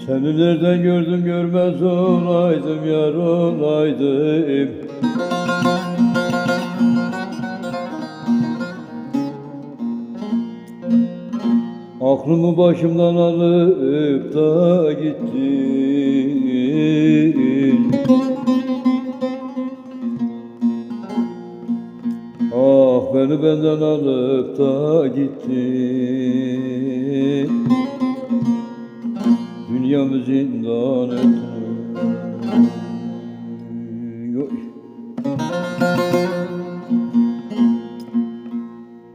Seni nereden gördüm görmez olaydım, yar olaydım. Aklımı başımdan alıp da gittin. Ah, beni benden alıp da gittin. Dünyamı zindan ettin.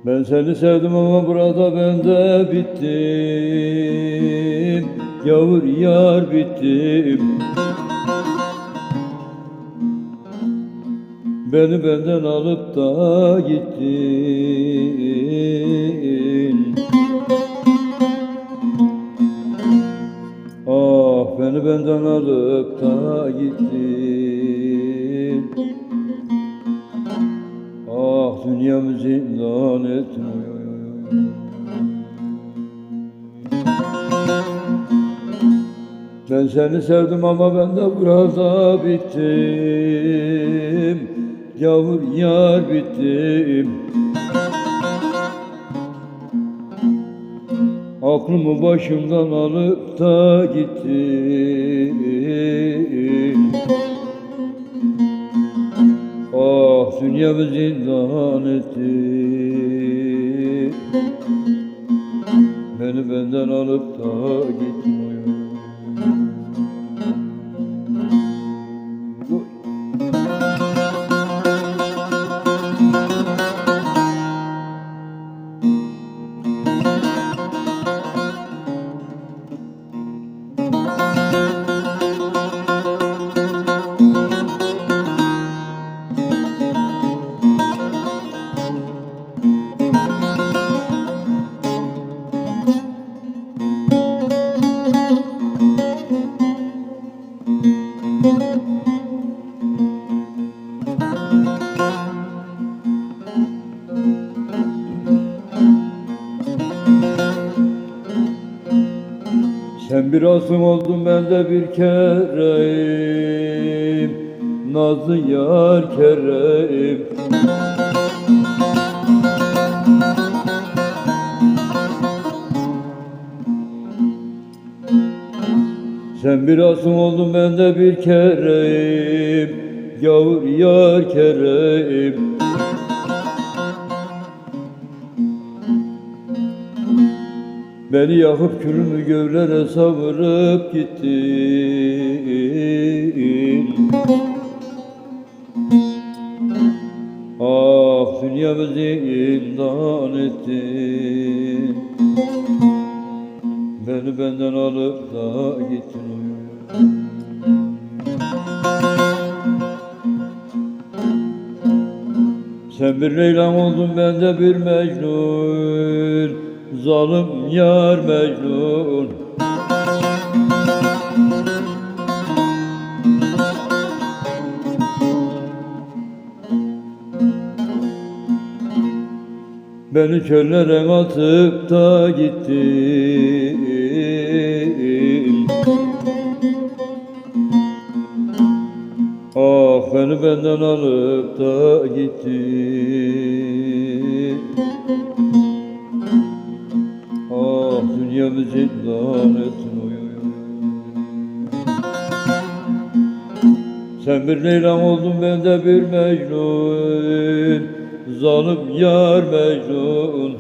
Ben seni sevdim ama burada ben de bittim. Yavur yar bittim. Beni benden alıp da gittin. Ah, beni benden alıp da gittin. Ah, dünyamı zindan ettin. Ben seni sevdim ama ben de burada bittim. Yavur yar bittim. Aklımı başımdan alıp da gittin. Ah, dünyamı zindan ettin. Beni benden alıp da gittin. Sen bir asım oldun, ben de bir kereyim, nazlı yar kereyim. Sen bir asım oldun, ben de bir kereyim, yavur yar kereyim. Beni yakıp külümü göğlere savurup gittin. Ah, dünyamı zindan ettin. Beni benden alıp da gittin. Sen bir Leyla oldun, ben de bir Mecnun. Zalim yar Mecnun. Beni çöllere atıp da gittin. Ah, beni benden alıp da gittin. Ah, dünyamı zindan ettin. Sen bir Leyla oldun, ben de bir Mecnun. Zalim yar Mecnun.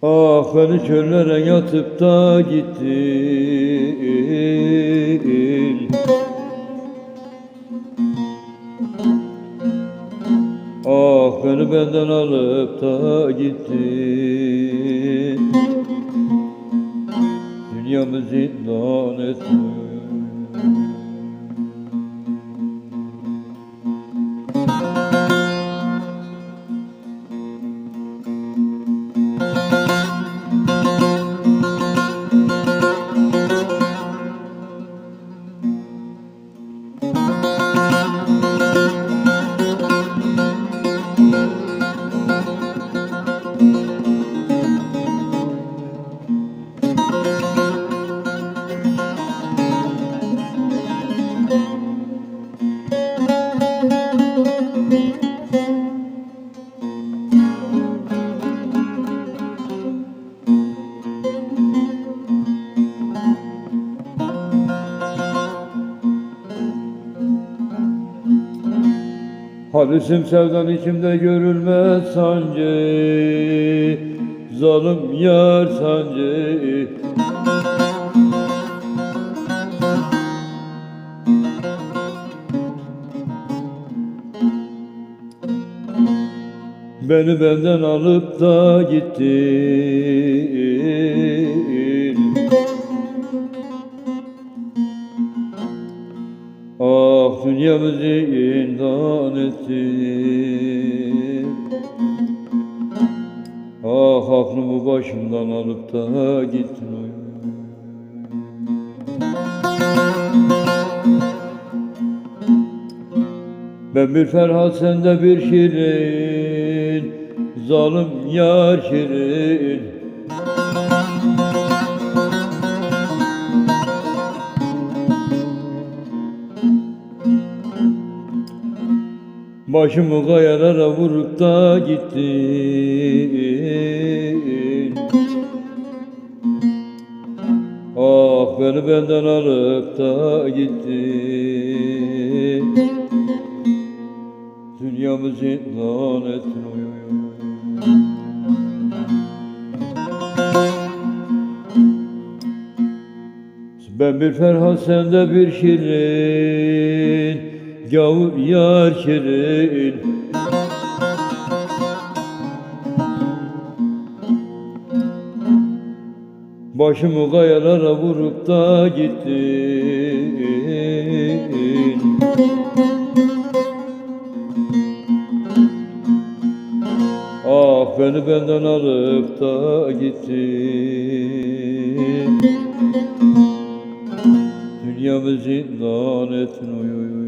Ah, beni çöllere yatıp da gittin. Ah, beni benden alıp da gittin. Dünyamı zindan ettin. Halisim sevdan içimde görülmez sancı, zalim yar sancı. Beni benden alıp da gittin. Ah, dünyamı zindan ettin. Ah, aklımı başımdan alıp da gittin. Ben bir Ferhat, sen de bir Şirin, zalim yar Şirin. Başımı kayalara vurup da gittin. Ah, beni benden alıp da gittin. Dünyamı zindan ettin. Oy, oy, oy. Ben bir Ferhat, sen de bir Şirin, gavur yar Şirin. Başımı kayalara vurup da gittin. Ah, beni benden alıp da gittin. Dünyamı zindan ettin. Oy, oy, oy.